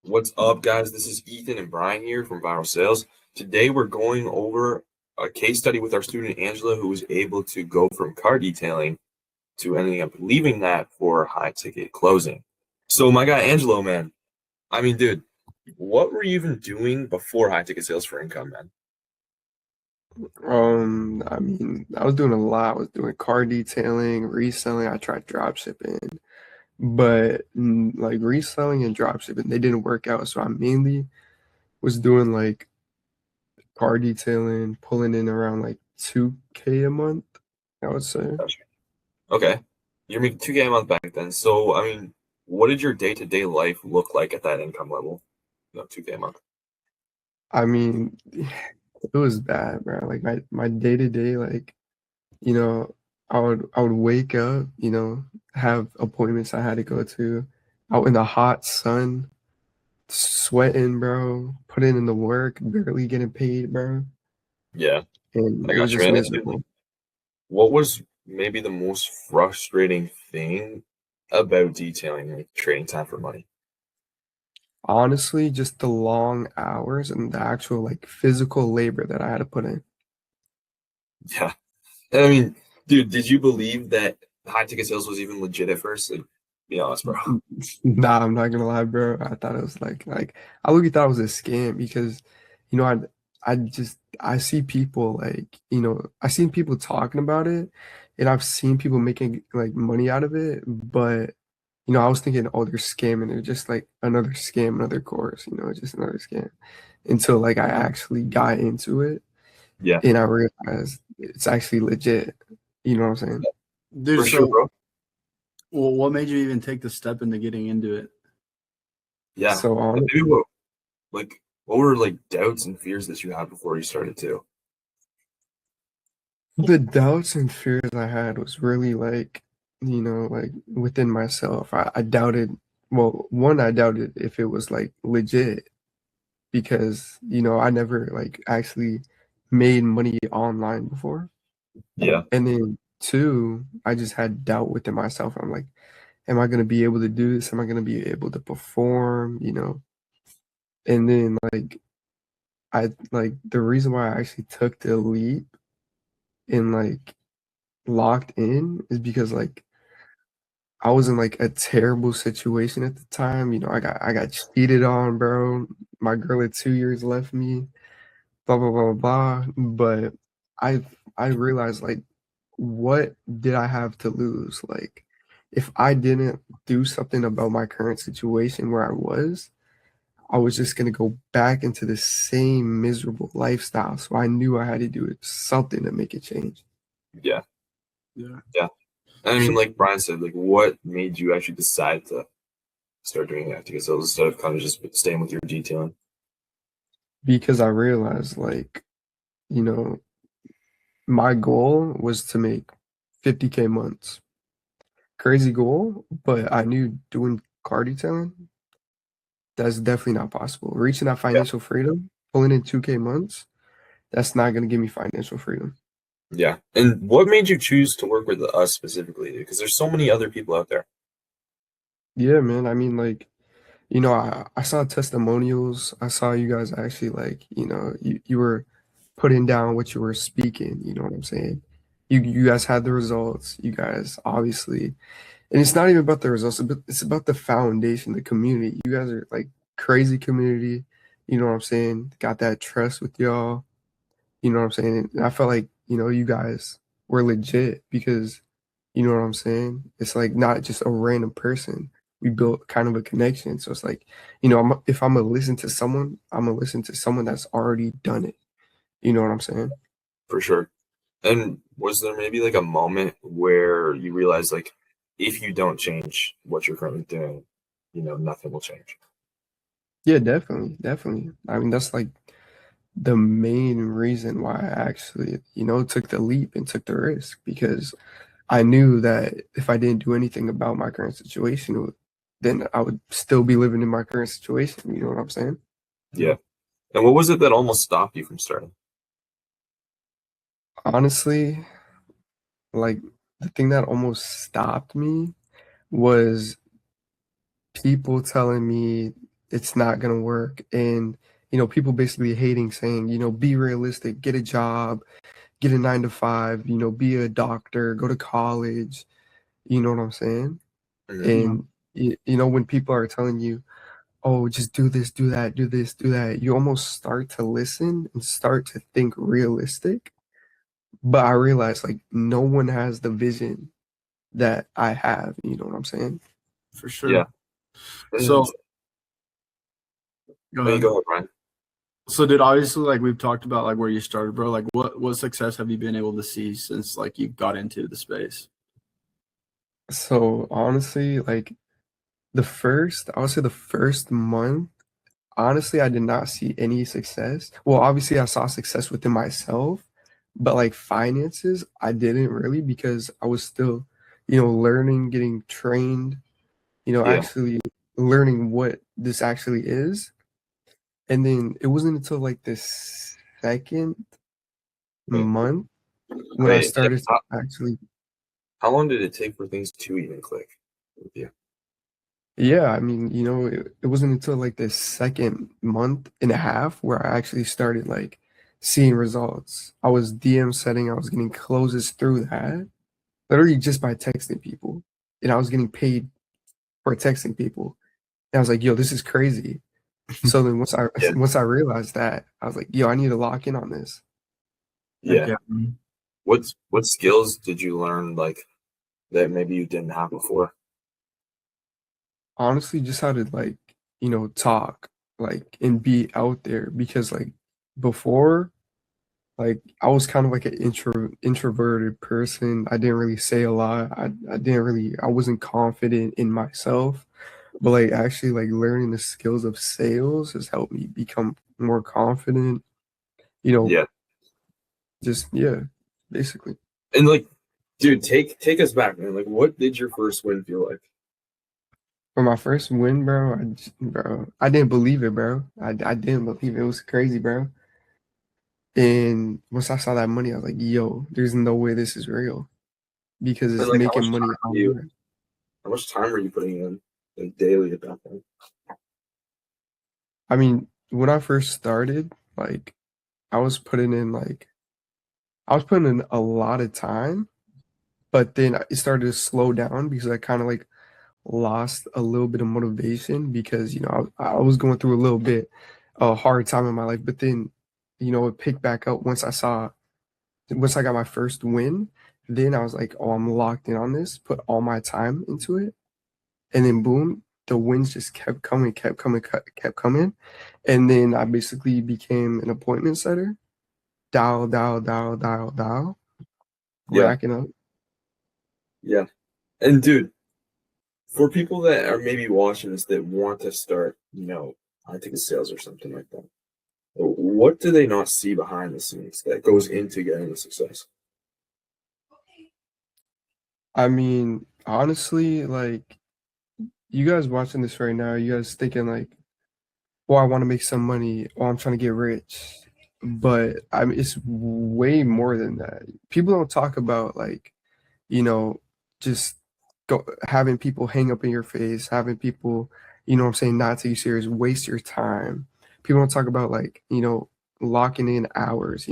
What's up, guys? This is Ethan and Brian here from Viral Sales. Today, we're going over a case study with our student Angela, who was able to go from car detailing to ending up leaving that for high ticket closing. So, my guy Angelo, man, I mean, dude, what were you even doing before high ticket sales for income, man? I was doing a lot. I was doing car detailing, reselling. I tried drop shipping, but like reselling and drop shipping, they didn't work out. So I mainly was doing like car detailing, pulling in around like 2K a month, I would say. Gotcha. Okay, you're making 2K a month back then. So, I mean, what did your day-to-day life look like at that income level? 2K a month. I mean, it was bad, bro. Like my day to day, like, you know, I would wake up, have appointments I had to go to out in the hot sun, sweating, bro, putting in the work, barely getting paid, bro. Yeah, And I it was got you. just And miserable. what was maybe the most frustrating thing about detailing, like trading time for money? Honestly, just the long hours and the actual like physical labor that I had to put in. Yeah. I mean, dude, did you believe that high ticket sales was even legit at first? Like, be honest, bro. Nah, I'm not gonna lie, bro. I thought it was like I really thought it was a scam because, you know, I see people like, I seen people talking about it and I've seen people making like money out of it, but I was thinking, oh, they're scamming. They're just like another scam, another course, just another scam. Until like I actually got into it Yeah, and I realized it's actually legit. You know what I'm saying? Dude, for sure, so bro. what made you even take the step into getting into it? Yeah. So And on maybe what were like doubts and fears that you had before you started too? the doubts and fears I had was really like, like within myself. I doubted, well, one, I doubted if it was like legit because, I never like actually made money online before. Yeah, And then two, I just had doubt within myself. I'm like, am I going to be able to do this? Am I going to be able to perform? And then I like the reason why I actually took the leap and like locked in is because like I was in like a terrible situation at the time. I got cheated on, bro. My girl had 2 years left me, blah blah blah blah. But I I realized like what did I have to lose? Like if I didn't do something about my current situation where I was just gonna go back into the same miserable lifestyle. So I knew I had to do something to make it change. yeah, Yeah. yeah. And I mean, So like Brian said, like what made you actually decide to start doing high ticket sales instead of kind of just staying with your detailing? Because I realized like, you know, my goal was to make 50K months. Crazy goal, but I knew doing car detailing, that's definitely not possible. Reaching that Yeah, financial freedom, pulling in 2K months, that's not going to give me financial freedom. yeah. And what made you choose to work with us specifically? Because there's so many other people out there. Yeah, man. I mean, like, I saw testimonials. I saw you guys actually like, you were putting down what you were speaking. You know what I'm saying? You guys had the results. You guys obviously, and it's not even about the results, but it's about the foundation, the community. You guys are like crazy community. You know what I'm saying? Got that trust with y'all. You know what I'm saying? And I felt like, you guys were legit because you know what I'm saying? It's like not just a random person. We built kind of a connection. So it's like, if I'm gonna listen to someone, I'm gonna listen to someone that's already done it. You know what I'm saying? For sure. And was there maybe like a moment where you realized like if you don't change what you're currently doing, nothing will change? Yeah, definitely, definitely. I mean, that's like the main reason why I actually, took the leap and took the risk because I knew that if I didn't do anything about my current situation, then I would still be living in my current situation. You know what I'm saying? Yeah. And what was it that almost stopped you from starting? Honestly, like the thing that almost stopped me was people telling me it's not gonna work. And people basically hating, saying, be realistic, get a job, get a 9 to 5, be a doctor, go to college. You know what I'm saying? Mhm. Yeah. And when people are telling you, oh, just do this, do that, do this, do that, you almost start to listen and start to think realistic. But I realize, like, no one has the vision that I have. You know what I'm saying? For Yeah. sure. And So go there you ahead. go, Brian. So did obviously like we've talked about like where you started, bro. Like what success have you been able to see since like you got into the space? So honestly, like I would say the first month, honestly, I did not see any success. Well, obviously, I saw success within myself, but like finances, I didn't really, because I was still, learning, getting trained, Yeah. actually learning what this actually is. And then it wasn't until like the second Wait, month when I wait, started to actually, how long did it take for things to even click with you? yeah, I mean, it wasn't until like the second month and a half where I actually started like seeing results. I was DM setting, I was getting closes through that, literally just by texting people. And I was getting paid for texting people. And I was like, yo, this is crazy. So then once I Yeah. once I realized that, I was like, yo, I need to lock in on this. Like, Yeah. yeah. What skills did you learn like that maybe you didn't have before? Honestly, just how to, like, talk, like, and be out there, because like before, like, I was kind of like an introverted person. I didn't really say a lot. I wasn't confident in myself. But like actually like learning the skills of sales has helped me become more confident, you know, Yeah. just yeah, basically. And like, dude, take us back, man. Like, what did your first win feel like? For my first win, bro, I didn't believe it, bro. I didn't believe it. It was crazy, bro. And once I saw that money, I was like, yo, there's no way this is real, because And it's like, making money online. how much time were you putting in like daily at that point? I mean, when I first started, like, I was putting in like I was putting in a lot of time, but then it started to slow down because I kind of like lost a little bit of motivation, because I was going through a little bit a hard time in my life. But then it picked back up once I got my first win. Then I was like, oh, I'm locked in on this, put all my time into it, and then boom, the wins just kept coming, kept coming. And then I basically became an appointment setter, dial, Yeah, racking up. yeah. And dude, for people that are maybe watching this that want to start, I think it's sales or something like that. What do they not see behind the scenes that goes into getting the success? I mean, honestly, like, you guys watching this right now, you guys thinking like, "Oh, I want to make some money. Oh, I'm trying to get rich." But I mean, it's way more than that. People don't talk about, like, you know, just having people hang up in your face, having people, what I'm saying, not take you serious, waste your time. People don't talk about, like, locking in hours,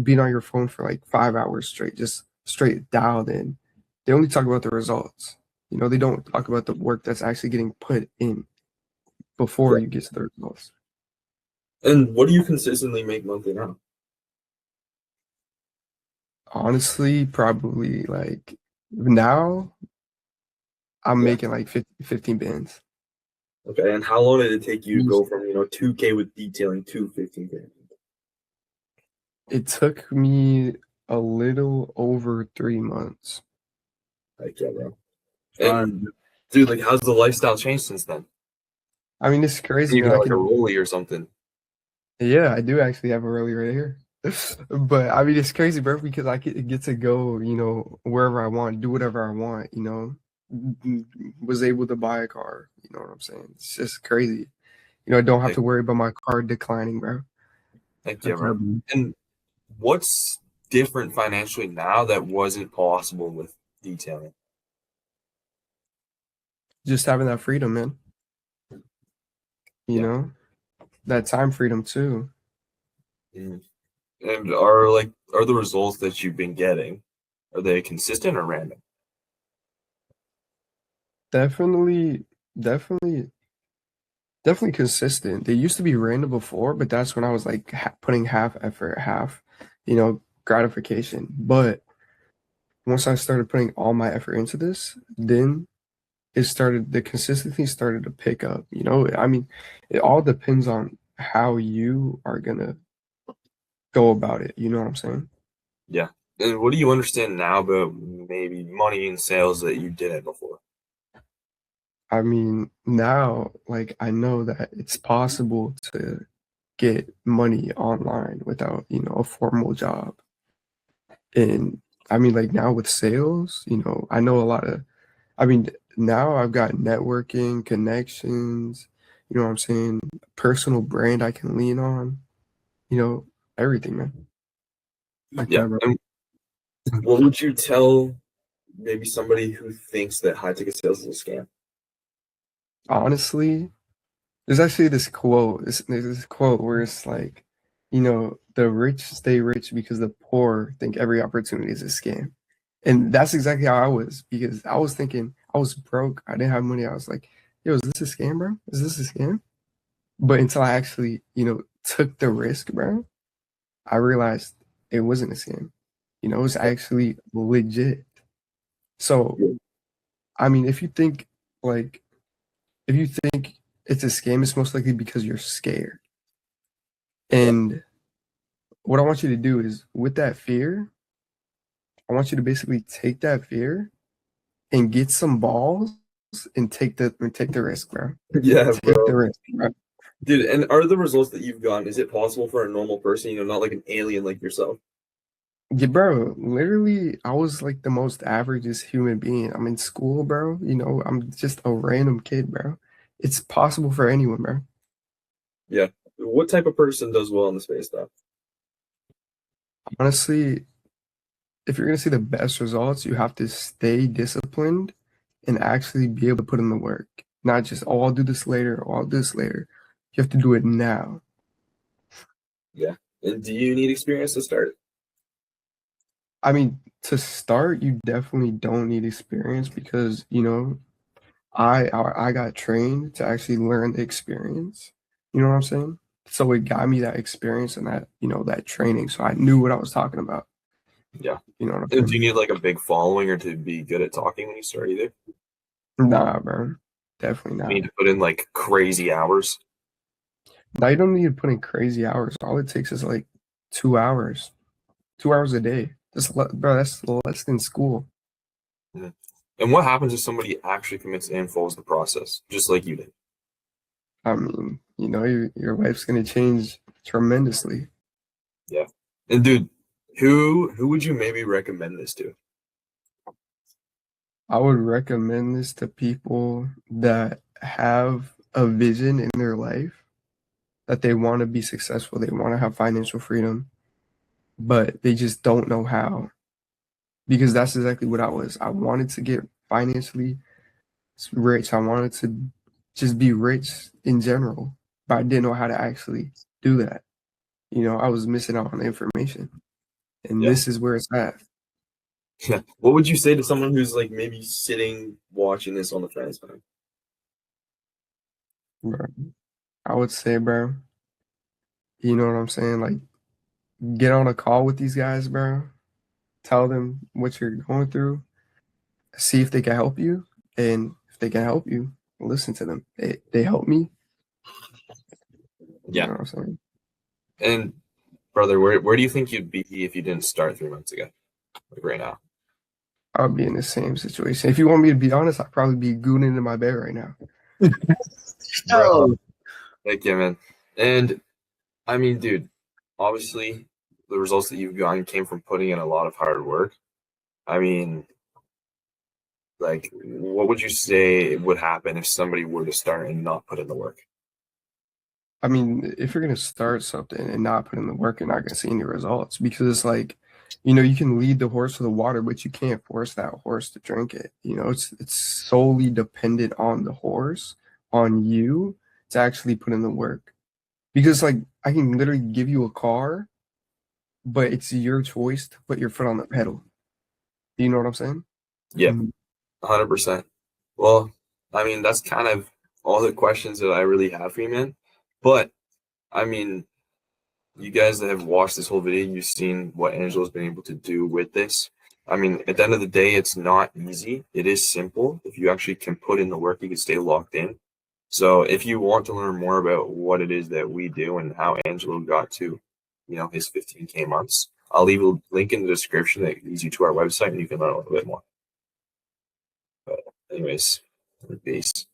being on your phone for like 5 hours straight, just straight dialed in. They only talk about the results. They don't talk about the work that's actually getting put in before Yeah. you get to the results. And what do you consistently make monthly now? Honestly, probably like now I'm Yeah. making like 15 bins. Okay. And how long did it take you to You- go from 2K with detailing to 15K? It took me a little over 3 months. Like, yeah, bro. Fire. And dude, like, how's the lifestyle changed since then? I mean, it's crazy, You man. got like a rollie or something. Yeah, I do actually have a rollie right here. But I mean, it's crazy, bro, because I get to go, wherever I want, do whatever I want, was able to buy a car, you know what I'm saying? It's just crazy. I don't have Like, to worry about my car declining, bro. like, yeah, Heck yeah, bro. bro. And what's different financially now that wasn't possible with detailing? Just having that freedom, man. you know, that time freedom too. Mm. And are the results that you've been getting, are they consistent or random? Definitely, definitely, definitely consistent. They used to be random before, but that's when I was like putting half effort, half, gratification. But once I started putting all my effort into this, then the consistency started to pick up. I mean, it all depends on how you are gonna go about it. You know what I'm saying? Yeah. And what do you understand now about maybe money and sales that you didn't before? I mean, now, like, I know that it's possible to get money online without, a formal job. And I mean, like, now with sales, I know a lot of, I mean, now I've got networking, connections, you know what I'm saying? Personal brand I can lean on, you know, everything, man. Like Yeah. that, bro. And what would you tell maybe somebody who thinks that high ticket sales is a scam? Honestly, there's actually this quote. There's this quote where it's like, the rich stay rich because the poor think every opportunity is a scam. And that's exactly how I was because I was thinking I was broke. I didn't have money. I was like, yo, is this a scam, bro? Is this a scam? But until I actually, took the risk, bro, I realized it wasn't a scam. It was actually legit. So, I mean, like, if you think it's a scam, it's most likely because you're scared. Yeah. And what I want you to do is with that fear, I want you to basically take that fear and get some balls and take the risk, bro. Yeah, Take the bro. risk, bro. Dude, and are the results that you've gotten, is it possible for a normal person, not like an alien like yourself? Yeah, bro. Literally, I was like the most averagest human being. I'm in school, bro. I'm just a random kid, bro. It's possible for anyone, bro. Yeah. What type of person does well in the space stuff? Honestly, if you're gonna see the best results, you have to stay disciplined and actually be able to put in the work. Not just, oh, I'll do this later, or I'll do this later. You have to do it now. Yeah. And do you need experience to start? I mean, to start, you definitely don't need experience because, I got trained to actually learn the experience. You know what I'm saying? So it got me that experience and that training. So I knew what I was talking about. Yeah. You know what I'm And do you saying? need like a big following or to be good at talking when you start either? Nah, bro. Definitely You not. need to put in like crazy hours. Now you don't need to put in crazy hours. All it takes is like 2 hours, 2 hours a day. Bro, that's less than school. Mhm. And what happens if somebody actually commits and follows the process, just like you did? I mean, your life's gonna change tremendously. Yeah. And dude, who would you maybe recommend this to? I would recommend this to people that have a vision in their life that they want to be successful, they want to have financial freedom, but they just don't know how. Because that's exactly what I was. I wanted to get financially rich. I wanted to just be rich in general, but I didn't know how to actually do that. I was missing out on the information. And Yeah. this is where it's at. Yeah. What would you say to someone who's like maybe sitting watching this on the fence, man? Bro. I would say, bro, you know what I'm saying? Like, get on a call with these guys, bro. Tell them what you're going through. See if they can help you. And if they can help you, listen to them. They help me. You Yeah. know what I'm saying? And brother, where do you think you'd be if you didn't start 3 months ago? Like right now. I'll be in the same situation. If you want me to be honest, I'd probably be gooning in my bed right now. Bro. Thank you, man. And I mean, dude, obviously the results that you've gotten came from putting in a lot of hard work. I mean, like, what would you say would happen if somebody were to start and not put in the work? I mean, if you're gonna start something and not put in the work, you're not gonna see any results because it's like, you can lead the horse to the water, but you can't force that horse to drink it. It's solely dependent on the horse, on you, to actually put in the work. Because like I can literally give you a car, but it's your choice to put your foot on the pedal. Do you know what I'm saying? Yeah, Mhm. 100%. Well, I mean, that's kind of all the questions that I really have for you, man. But I mean, you guys that have watched this whole video, you've seen what Angela's been able to do with this. I mean, at the end of the day, it's not easy. It is simple. If you actually can put in the work, you can stay locked in. So if you want to learn more about what it is that we do and how Angelo got to, his 15K months, I'll leave a link in the description that leads you to our website and you can learn a little bit more. But anyways, peace.